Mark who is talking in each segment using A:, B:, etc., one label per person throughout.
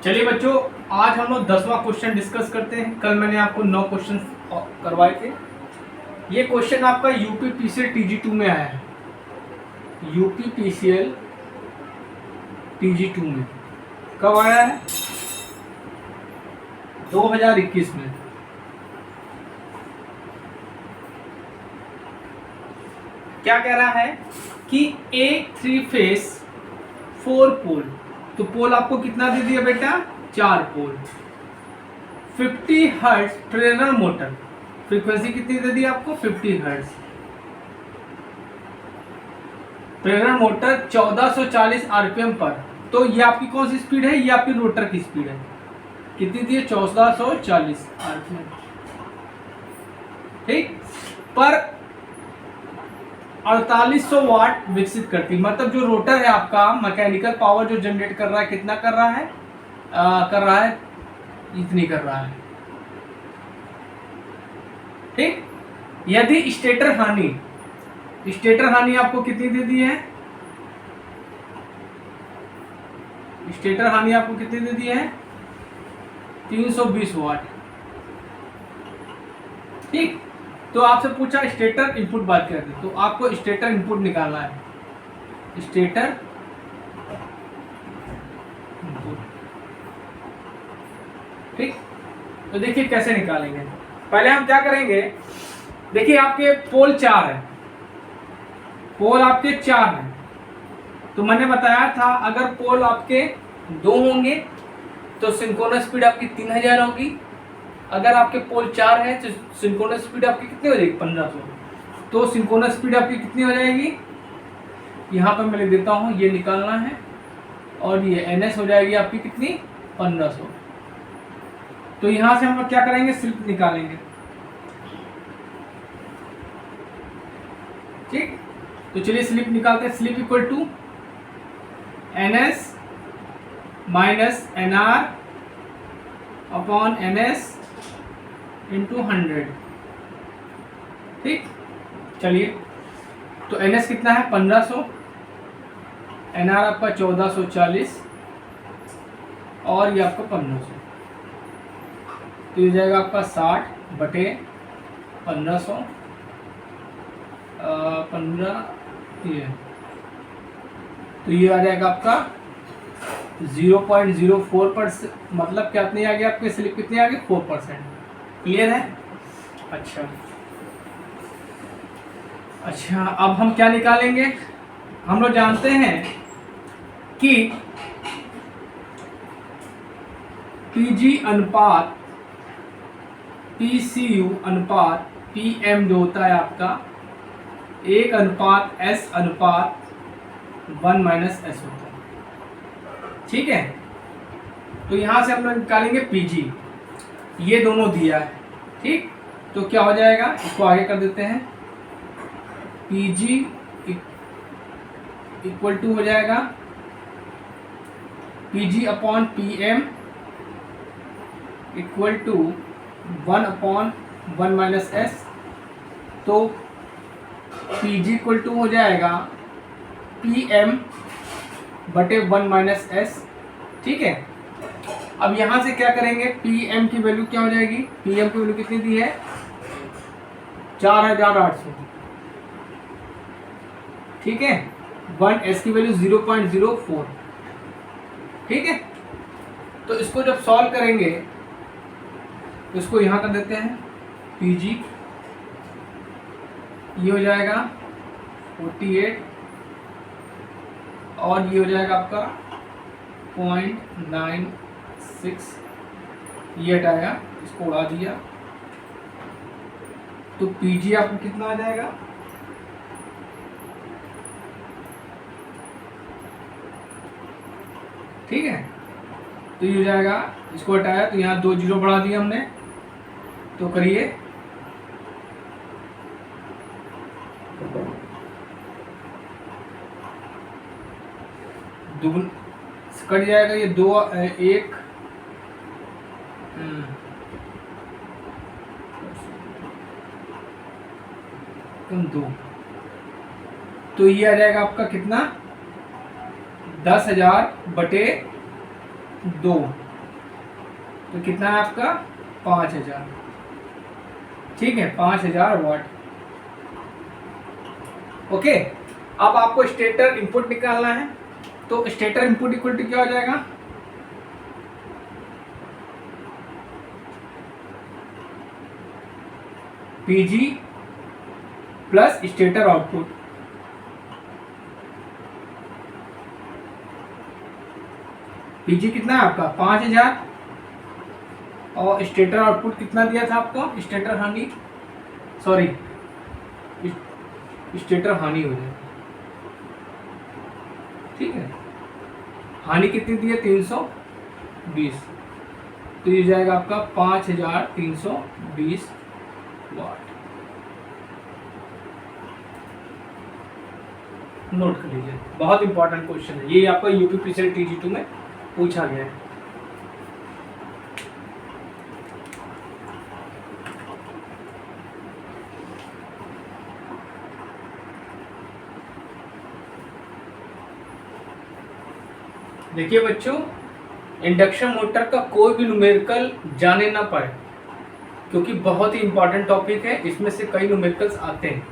A: चलिए बच्चों, आज हम लोग 10वां क्वेश्चन डिस्कस करते हैं। कल मैंने आपको 9 क्वेश्चन करवाए थे। ये क्वेश्चन आपका यूपीपीसीएल TG2 में आया है। यूपीपीसीएल TG2 में कब आया है? 2021 में। क्या कह रहा है कि एक 3 फेस 4 पोल, तो पोल आपको कितना दे दिया बेटा? 4 पोल। 50 हर्ट्ज प्रेरणा मोटर, फ्रीक्वेंसी कितनी दे दी आपको? 50 हर्ट्ज। प्रेरणा मोटर 1440 आरपीएम पर। तो ये आपकी कौन सी स्पीड है? ये आपकी रोटर की स्पीड है। कितनी दी है? 1440 आरपीएम। ठीक। पर 4800 वाट विकसित करती, मतलब जो रोटर है आपका मैकेनिकल पावर जो जनरेट कर रहा है, कितना कर रहा है? इतनी कर रहा है। ठीक। यदि स्टेटर हानि आपको कितनी दे दी है? स्टेटर हानि आपको कितनी दे दी है? 320 वाट। ठीक। तो आपसे पूछा स्टेटर इनपुट बात करते, तो आपको स्टेटर इनपुट निकालना है। Stator input. ठीक। तो देखिए कैसे निकालेंगे। पहले हम क्या करेंगे, देखिए आपके पोल 4 है, पोल आपके 4 हैं। तो मैंने बताया था अगर पोल आपके 2 होंगे तो सिंक्रोनस स्पीड आपकी 3000 होगी। अगर आपके पोल 4 है तो सिंक्रोनस स्पीड आपकी कितनी हो जाएगी? 1500। तो सिंक्रोनस स्पीड आपकी कितनी हो जाएगी? यहाँ पर मैं लिख देता हूँ, ये निकालना है। और ये NS हो जाएगी आपकी कितनी? 1500। तो यहाँ से हम लोग क्या करेंगे? स्लिप निकालेंगे। ठीक। तो चलिए स्लिप निकालते हैं। Slip equal to NS minus NR upon NS into 100। ठीक। चलिए, तो NS कितना है? 1500। NR आपका 1440 और ये आपका 1500। तो ये जाएगा आपका 60 बटे 1500 15 ये, तो ये आ जाएगा आपका 0.04%। मतलब क्या नहीं आ गया आपके? स्लिप कितनी आ गई? 4%। क्लियर है? अच्छा, अब हम क्या निकालेंगे? हम लोग जानते हैं कि PG अनुपात PCU अनुपात PM जो होता है आपका 1:S अनुपात 1-S होता है। ठीक है। तो यहां से हम लोग निकालेंगे PG। ये दोनों दिया है। ठीक। तो क्या हो जाएगा? इसको आगे कर देते हैं। PG इक्वल टू हो जाएगा PG upon PM equal to 1/1-S। तो PG इक्वल टू हो जाएगा PM बटे 1-S। ठीक है। अब यहां से क्या करेंगे? PM की वैल्यू क्या हो जाएगी? PM की वैल्यू कितनी दी है? 4800। ठीक है। 1S की वैल्यू 0.04। ठीक है। तो इसको जब सॉल्व करेंगे तो इसको यहां कर देते हैं। PG ये हो जाएगा 48 और ये हो जाएगा आपका 0.96। ये हटाया, इसको उड़ा दिया, तो PG आपको कितना आ जाएगा? ठीक है। तो ये हो जाएगा, इसको हटाया तो यहाँ 2 जीरो बढ़ा दिया हमने। तो करिए, दुगुन कट जाएगा, ये 2 1 2। तो ये आ जाएगा आपका कितना? 10,000 बटे 2। तो कितना है आपका 5000। ठीक है, 5000 वाट। ओके, अब आपको स्टेटर इनपुट निकालना है, तो स्टेटर इनपुट इक्वल टू क्या हो जाएगा, PG plus stator output. PG कितना है आपका 5000, और स्टेटर आउटपुट कितना दिया था आपको, स्टेटर हानि, सॉरी स्टेटर हानि हो जाएगा। ठीक है, हानि कितनी दी है 320, तो ये जाएगा आपका 5320 वाट। नोट कर लीजिए, बहुत इंपॉर्टेंट क्वेश्चन है ये, आपका यूपीपीसीएल TG2 में पूछा गया है। देखिए बच्चों, इंडक्शन मोटर का कोई भी न्यूमेरिकल जाने ना पाए, क्योंकि बहुत ही इंपॉर्टेंट टॉपिक है, इसमें से कई न्यूमेरिकल्स आते हैं।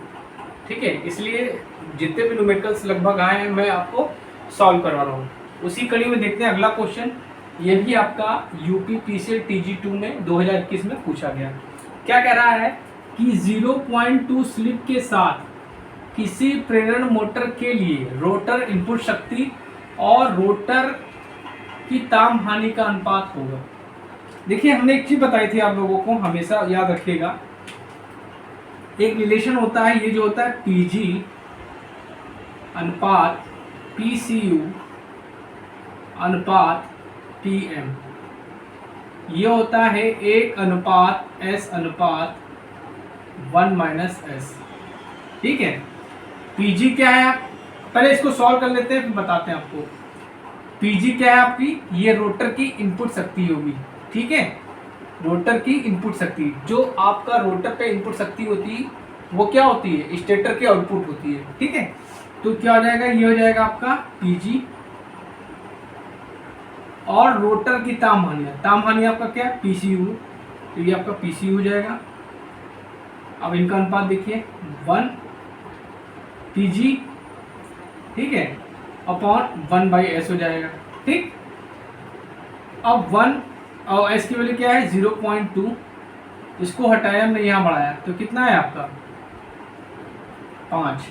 A: ठीक है, इसलिए जितने भी न्यूमेरिकल्स लगभग आए हैं मैं आपको सॉल्व करवा रहा हूँ। उसी कड़ी में देखते हैं अगला क्वेश्चन, ये भी आपका यूपीपीसीएल TG2 में 2021 में पूछा गया। क्या कह रहा है कि 0.2 स्लिप के साथ किसी प्रेरण मोटर के लिए रोटर इनपुट शक्ति और रोटर की ताम हानि का अनुपात होगा। देखिए, हमने एक चीज बताई थी आप लोगों को, हमेशा याद रखिएगा, एक रिलेशन होता है, ये जो होता है PG अनुपात PCU अनुपात PM, ये होता है 1:S अनुपात 1-S। ठीक है, PG क्या है, पहले इसको सॉल्व कर लेते हैं फिर बताते हैं आपको। PG क्या है आपकी, ये रोटर की इनपुट शक्ति होगी। ठीक है, रोटर की इनपुट शक्ति, जो आपका रोटर पे इनपुट शक्ति होती है वो क्या होती है, स्टेटर की आउटपुट होती है। ठीक है, तो क्या हो जाएगा, ये हो जाएगा आपका PG, और रोटर की ताम हानि आपका क्या है PCU, तो ये आपका PCU हो जाएगा। अब इनका अनुपात देखिए 1 PG, ठीक है, अपॉन 1/S हो जाएगा। ठीक, अब 1 और S की वैल्यू क्या है 0.2, इसको हटाया हमने, यहाँ बढ़ाया, तो कितना है आपका 5,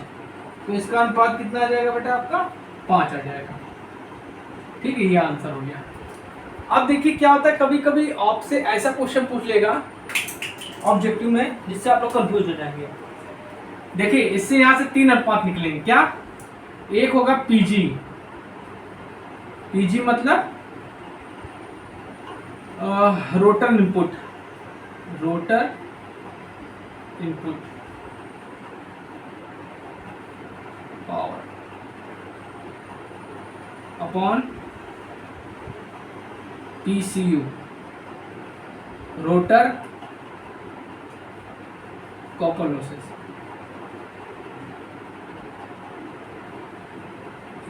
A: तो इसका अनुपात कितना आ जाएगा बेटा आपका 5 आ जाएगा। ठीक है, ये आंसर हो गया। अब देखिए क्या होता है, कभी कभी आपसे ऐसा क्वेश्चन पूछ लेगा ऑब्जेक्टिव में जिससे आप लोग कंफ्यूज हो जाएंगे। देखिए, इससे यहां से 3 अनुपात निकलेंगे। क्या, एक होगा PG, PG मतलब rotor input, rotor input power upon PCU, rotor copper losses.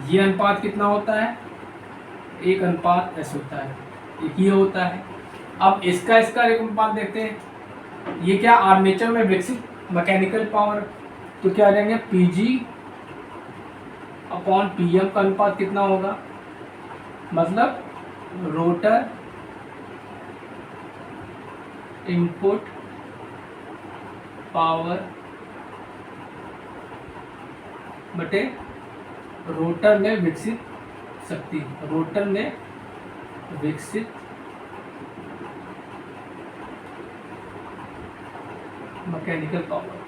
A: ये अनुपात कितना होता है, 1:S होता है, एक ये होता है। अब इसका एक अनुपात देखते हैं, ये क्या, आर्मेचर में विकसित मैकेनिकल पावर, तो क्या आ जाएंगे PG अपॉन PM का अनुपात कितना होगा, मतलब रोटर इनपुट पावर बटे रोटर में विकसित शक्ति, रोटर में विकसित मैकेनिकल पावर।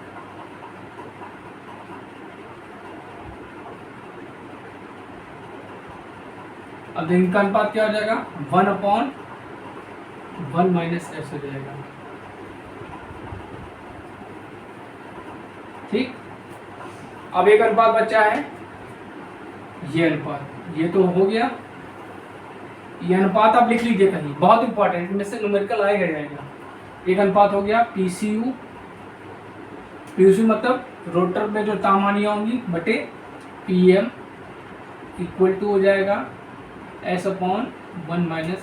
A: अब इनका अनुपात क्या हो जाएगा 1/1-S हो जाएगा। ठीक, अब एक अनुपात बचा है, ये अनुपात, ये तो हो गया। ये अनुपात आप लिख लीजिए कहीं, बहुत इंपॉर्टेंट, इनमें से न्यूमेरिकल आएगा जाएगा। एक अनुपात हो गया PCU, PCU मतलब रोटर में जो ताम हानियाँ होंगी बटे PM इक्वल टू हो जाएगा S/1-S।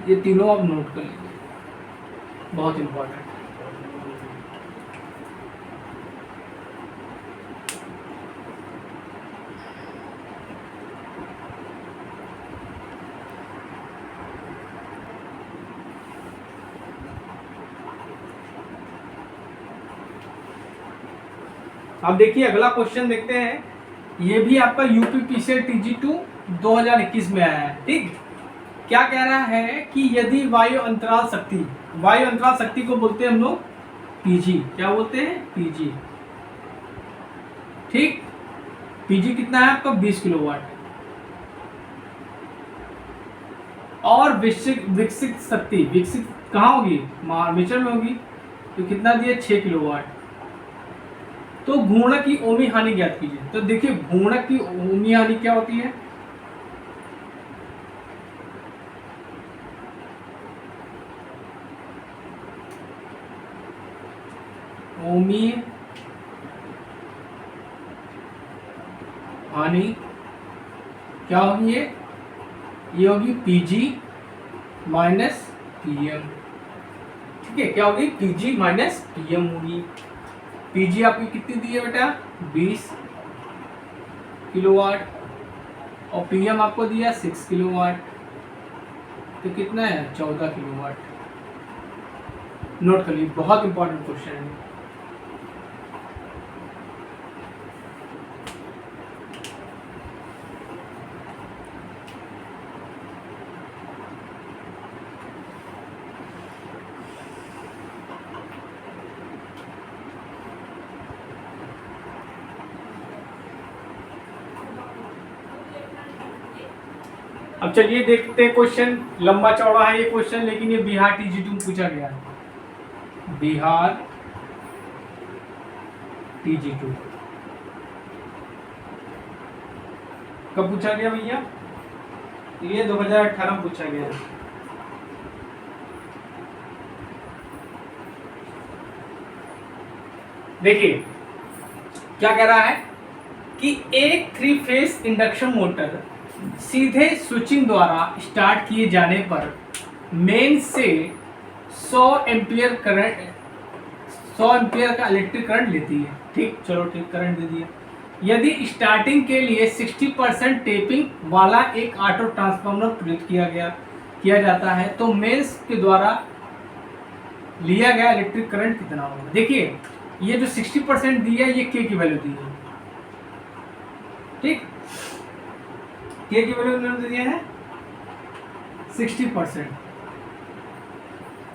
A: ये तीनों आप नोट कर लीजिए, बहुत इंपॉर्टेंट। अब देखिए अगला क्वेश्चन देखते हैं, ये भी आपका यूपीपीसीएल TG2 2021 में आया है। ठीक, क्या कह रहा है कि यदि वायु अंतराल शक्ति को बोलते हैं हम लोग पीजी, क्या बोलते हैं, पीजी। ठीक, पीजी कितना है आपका 20 किलोवाट, और विकसित शक्ति, विकसित कहाँ होगी, आर्मेचर में होगी, तो कितना दिया 6 किलोवाट। तो घूर्णक की ओमी हानि ज्ञात कीजिए। तो देखिए घूर्णक की ओमी हानि क्या होती है, ओमी हानि क्या होगी, ये होगी पीजी माइनस पीएम। ठीक है, क्या होगी, पीजी माइनस पीएम होगी। पीजी आपकी कितनी दी है बेटा, 20 किलोवाट, और पीएम आपको दिया 6 किलोवाट, तो कितना है 14 किलोवाट। नोट कर लीजिए, बहुत इंपॉर्टेंट क्वेश्चन है। अब चलिए देखते हैं क्वेश्चन, लंबा चौड़ा है ये क्वेश्चन, लेकिन ये बिहार TG2 में पूछा गया है। बिहार TG2 कब पूछा गया भैया, ये 2018 में पूछा गया है। देखिए क्या कह रहा है कि एक 3 फेज इंडक्शन मोटर सीधे स्विचिंग द्वारा स्टार्ट किए जाने पर मेन से 100 एम्पियर का इलेक्ट्रिक करंट लेती है। ठीक, चलो ठीक, करंट दे दिया। यदि स्टार्टिंग के लिए 60% टेपिंग वाला एक ऑटो ट्रांसफार्मर प्रयुक्त किया जाता है, तो मेंस के द्वारा लिया गया इलेक्ट्रिक करंट कितना होगा। देखिए ये जो 60% दी है, ये के की वैल्यू दी है। ठीक, के की वैल्यू उन्होंने दिया है 60%।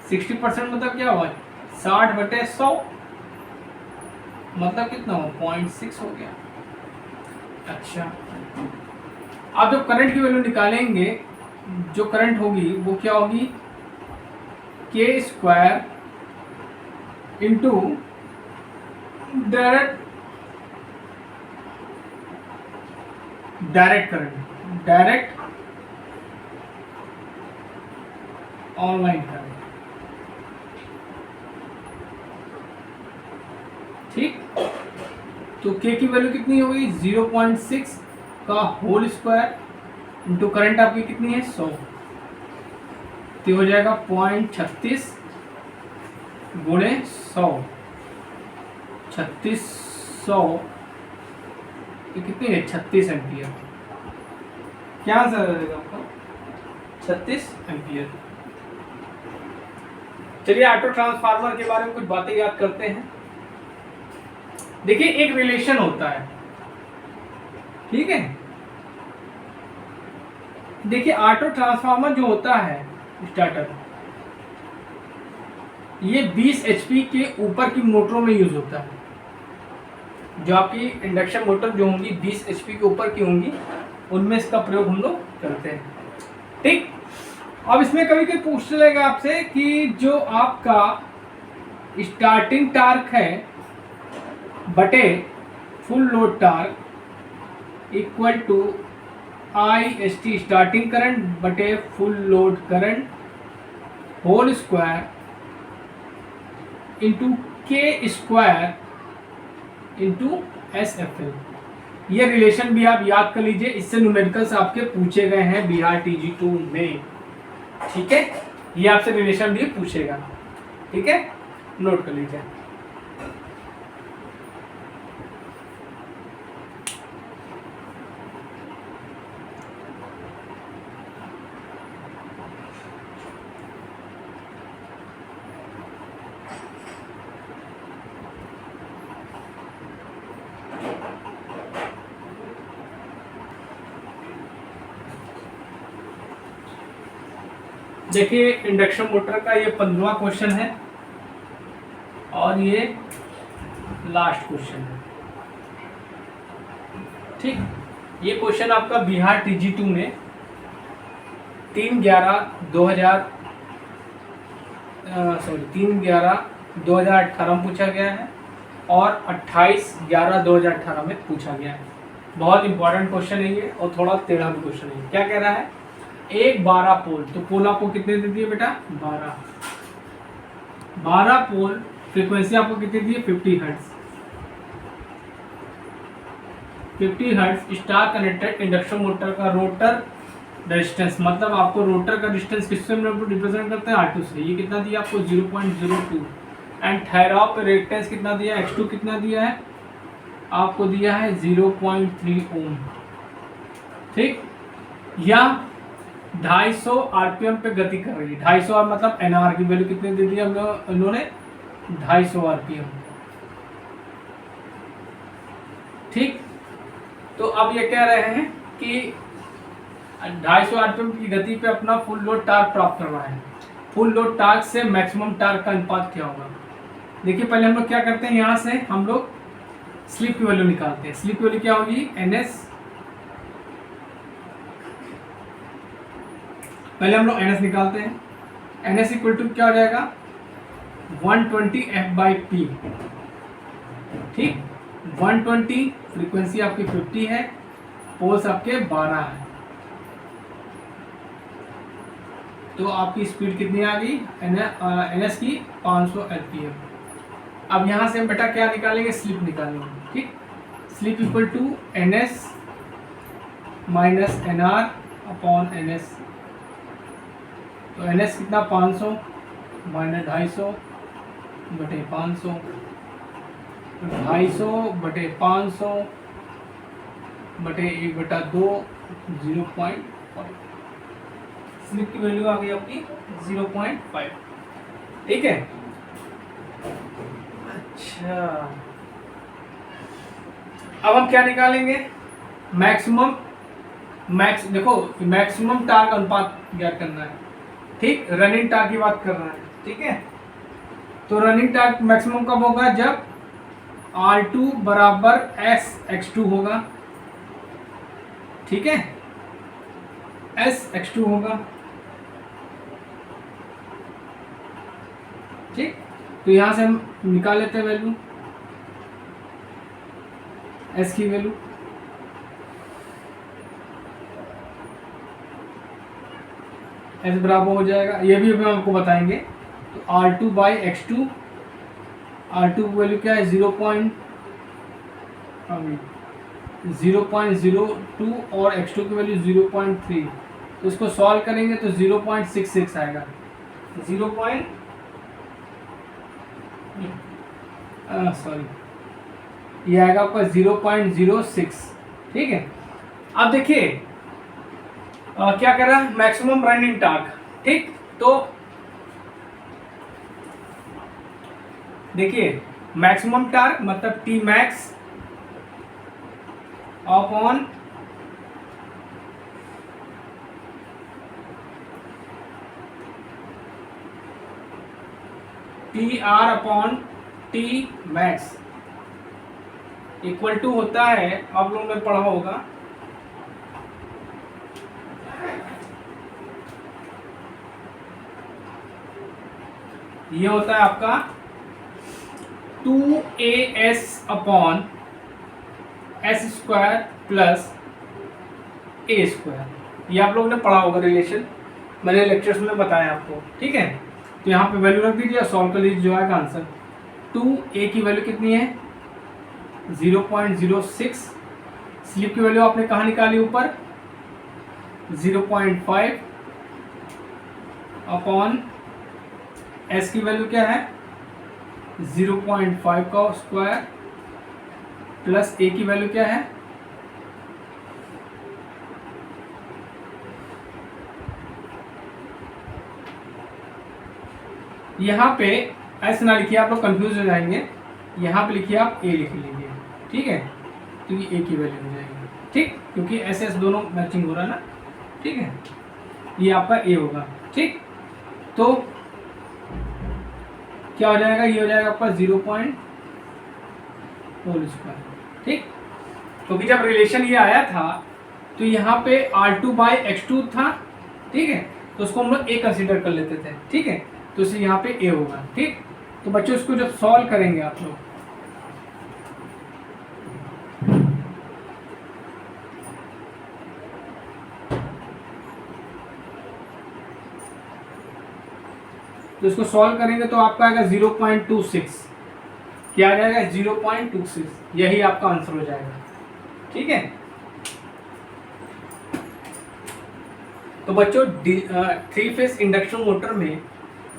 A: 60% मतलब क्या हुआ, 60/100, मतलब कितना हो, 0.6 हो गया। अच्छा, आप जब करंट की वैल्यू निकालेंगे, जो करंट होगी वो क्या होगी, k² into direct current, direct online current. ठीक, तो के की वैल्यू कितनी होगी, 0.6 का होल स्क्वायर इंटू करंट आपकी कितनी है 100, तो हो जाएगा 0.36 गुणे 100, 3600, ये कितनी है 36 एम्पियर। क्या आंसर रहेगा आपका, 36 एम्पियर। चलिए ऑटो ट्रांसफार्मर के बारे में कुछ बातें याद करते हैं। देखिए एक रिलेशन होता है, ठीक है। देखिए ऑटो ट्रांसफार्मर जो होता है स्टार्टर, ये 20 HP के ऊपर की मोटरों में यूज होता है। जो आपकी इंडक्शन मोटर जो होंगी 20 HP के ऊपर की होंगी, उनमें इसका प्रयोग हम लोग करते हैं। ठीक, अब इसमें कभी कभी पूछ लेगा आपसे कि जो आपका स्टार्टिंग टार्क है बटे full load torque equal to IST starting current बटे full load current whole square into k² into SFL। ये रिलेशन भी आप याद कर लीजिए, इससे न्यूमेरिकल्स आपके पूछे गए हैं बिहार TG2 में। ठीक है, ये आपसे रिलेशन भी पूछेगा। ठीक है, नोट कर लीजिए। देखिए इंडक्शन मोटर का ये 15वां क्वेश्चन है और ये लास्ट क्वेश्चन है। ठीक, ये क्वेश्चन आपका बिहार TG2 में 3/11/2018 में पूछा गया है और 28/11/2018 में पूछा गया है। बहुत इंपॉर्टेंट क्वेश्चन है ये और थोड़ा टेढ़ा भी क्वेश्चन है। क्या कह रहा है, एक 12 पोल, तो पोल आपको कितने दे दिए बेटा, 12 पोल, फ्रीक्वेंसी आपको कितनी दी है, 50 hertz. 50 hertz star connected induction motor का रोटर रेजिस्टेंस, मतलब आपको रोटर का डिस्टेंस किससे रिप्रेजेंट करते हैं, R2 से। ये कितना दिया आपको, 0.02। एंड ठहराव पे रिएक्टेंस कितना दिया, X2 कितना दिया है आपको, दिया है 0.3 ओम। ठीक, या 250 RPM पे गति कर रही है। 250 मतलब NR की वैल्यू कितनी दे दी हम लोग, इन्होंने 250 RPM। ठीक, तो अब ये कह रहे हैं कि 250 RPM की गति पे अपना फुल लोड टार्क प्राप्त करना है। फुल लोड टार्क से मैक्सिमम टार्क का अनुपात क्या होगा। देखिए पहले हम लोग क्या करते हैं, यहाँ से हम लोग स्लिप की वैल्यू निकालते हैं। स्लिप की वैल्यू क्या होगी, NS, पहले हम लोग NS निकालते हैं। NS इक्वल टू क्या हो जाएगा, 120 F/P। ठीक, 120, फ्रीक्वेंसी आपकी 50 है, पोल्स आपके 12 है, तो आपकी स्पीड कितनी आ गई, NS की 500 RPM। अब यहाँ से हम बेटा क्या निकालेंगे, स्लिप निकालेंगे। ठीक, slip equal to NS minus NR upon NS। तो NS कितना, 500 माइनस 250 बटे 500, 250 बटे 500 बटे 1/2, 0.5। स्लिप की वैल्यू आ गई आपकी 0.5। ठीक है, अच्छा अब हम क्या निकालेंगे, मैक्सिमम देखो मैक्सिमम टार्क अनुपात ज्ञात करना है। ठीक, रनिंग टार्क की बात कर रहा है। ठीक है, तो रनिंग टार्क मैक्सिमम कब होगा, जब R2 बराबर SX2 होगा। ठीक है, SX2 होगा। ठीक, तो यहां से हम निकाल लेते हैं वैल्यू, S की वैल्यू। S बराबर हो जाएगा, ये भी हम आपको बताएंगे। तो R2/X2, R2 की वैल्यू क्या है, 0.02 और X2 की वैल्यू 0.3। तो इसको सॉल्व करेंगे तो 0.66 आएगा, ये आएगा आपका 0.06। ठीक है, अब देखिए क्या कर रहा है, मैक्सिमम रनिंग टार्क। ठीक, तो देखिए मैक्सिमम टार्क मतलब T max upon TR upon T max equal to होता है, आप लोगों ने पढ़ा होगा, ये होता है आपका 2AS upon S² plus A²। ये आप लोगों ने पढ़ा होगा रिलेशन, मैंने लेक्चर्स में बताया आपको। ठीक है, तो यहाँ पे वैल्यू रख दीजिए, सॉल्व कर लीजिए, जो आएगा आंसर। 2A की वैल्यू कितनी है, 0.06। स्लिप की वैल्यू आपने कहाँ निकाली, ऊपर 0.5। अपॉन एस की वैल्यू क्या है 0.5 का स्क्वायर प्लस ए की वैल्यू क्या है यहाँ पे ऐसे ना लिखिए, आप लोग कंफ्यूज हो जाएंगे। यहाँ पे लिखिए आप ए लिख लीजिए, ठीक है, तो ये ए की वैल्यू हो जाएगी, ठीक, क्योंकि एस एस दोनों मैचिंग हो रहा है ना, ठीक है, ये आपका ए होगा, ठीक। तो क्या हो जाएगा, ये हो जाएगा आपका 0.4 स्क्वायर, ठीक। क्योंकि जब रिलेशन ये आया था तो यहाँ पे R2/X2 था, ठीक है, तो उसको हम लोग ए कंसिडर कर लेते थे, ठीक है, तो इसे यहाँ पे ए होगा, ठीक। तो बच्चों इसको जब सॉल्व करेंगे आप लोग, तो इसको सॉल्व करेंगे तो आपका आएगा 0.26, क्या आ जाएगा 0.26, यही आपका आंसर हो जाएगा, ठीक है। तो बच्चों 3 फेज इंडक्शन मोटर में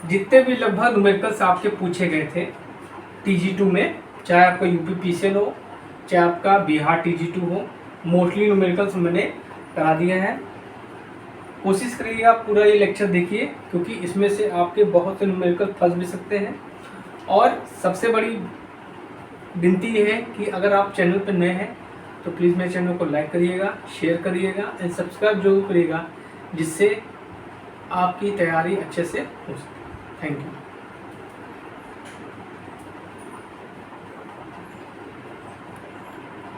A: जितने भी लगभग न्यूमेरिकल्स आपके पूछे गए थे TG2 में, चाहे आपका UPPCL हो, चाहे आपका बिहार TG2 हो, मोस्टली न्यूमेरिकल्स मैंने करा दिया है। कोशिश करिएगा पूरा ये लेक्चर देखिए, क्योंकि इसमें से आपके बहुत से न्यूमेरिकल फंस भी सकते हैं। और सबसे बड़ी विनती ये है कि अगर आप चैनल पर नए हैं तो प्लीज़ मेरे चैनल को लाइक करिएगा, शेयर करिएगा एंड सब्सक्राइब जरूर करिएगा, जिससे आपकी तैयारी अच्छे से हो सके। Thank you.